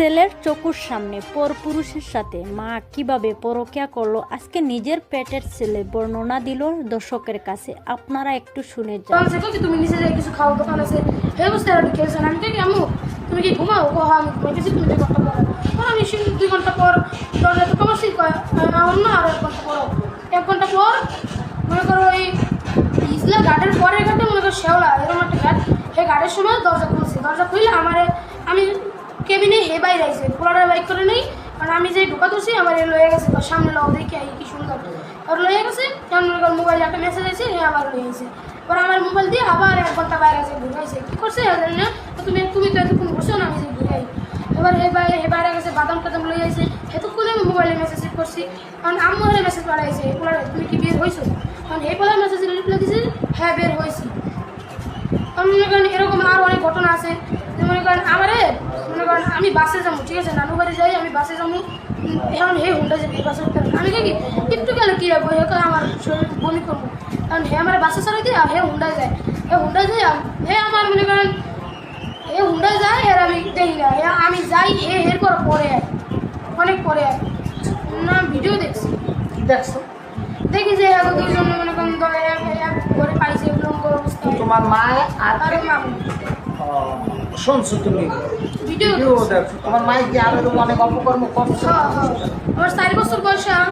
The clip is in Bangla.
ছেলের চোখের সামনে পরপুরুষের সাথে মা কিভাবে পরকিয়া করলো আজকে নিজের পেটের ছেলে বর্ণনা দিল দর্শকের কাছে। আপনারা একটু শুনে যান। তুমি নিচে যাই কিছু খাও, দোকান আছে হে বুঝতে খেলছেন। আমি কি আমু তুমি কি ঘুমাও? আমি ঘুমাইতেছি, তুমি 2 ঘন্টা পর। আমি 2 ঘন্টা পর দরজা তো কমাচ্ছি অন্য আরো 1 ঘন্টা পর 1 ঘন্টা পর মনে করো ওই ইসলা গার্ডের পরের ঘাটে মনে করো শেওলা এরকম একটা ঘাট, সেই গার্ডের সময় দরজা খুলছে। দরজা খুললে আমি কেবিনে হে বাইরে আইছে পোলারের বাইক করে নেই, কারণ আমি যে ঢোকা ধরছি আমার এ লয়ে গেছে, সামনে লও দেখি কি সুন্দর আর লয়ে গেছে। কারণ মোবাইলে একটা মেসেজ আছে, হে আবার লয়ে গেছে। পরে আমার মোবাইল দিয়ে আবার 1 ঘন্টা বাইরে আছে ঢুকাইছে। কী করছে জানি না, তুমি তো এতক্ষণ বসছো না, আমি যে ঢুকাই। এবার হে বাইরে গেছে, বাদাম টাদাম লয়ে গেছে। এতক্ষণে আমি মোবাইলে মেসেজ করছি, কারণ আম্মু হলে মেসেজ পাঠাইছে পোলারে তুমি কি বের হয়েছো, কারণ এই পোলার মেসেজ রিপ্লাই দিয়েছে হ্যাঁ বের হয়েছি। কারণ মনে করেন এরকম আরও অনেক ঘটনা আছে। মনে করেন মনে করেন আমি বাসে যাবো, ঠিক আছে, নানু বাড়ি যাই, আমি বাসে যাবো, এখন হে হুন্ডা যাবি বাসে উঠতে আমি দেখি একটু গেলে কী হবে, হে আমার শরীর বমি করবো, কারণ হে আমার বাসে ছাড়াই দিয়ে হে হুন্ডায় যায়। হে আমার মনে করেন হে হুন্ডায় যায়, আর আমি দেখি না, আমি যাই এর পরে অনেক পরে না ভিডিও দেখছি দেখি যে দুজন মনে করেন ঘরে পাইছে অবস্থা। তোমার মা আর মামু শুনছো তুমি ভিডিও দেখছো তোমার মাই কি আরো অনেক অপকর্ম করছে? আমার 4 বছর বয়সে